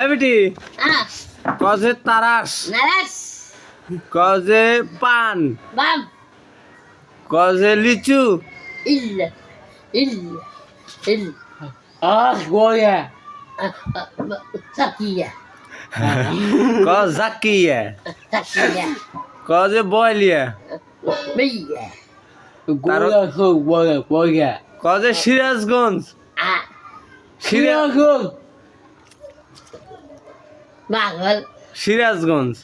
বেটি কজে তারাস কজে পান কজে লিচু কজ জাকিয়া কজে বয়লিয়া কজে সিরাজগঞ্জ সিরাজগঞ্জ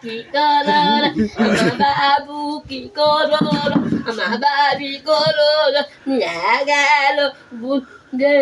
কি বাবু কি করো আমার বাবি করো নিয়ে গেল বুঝে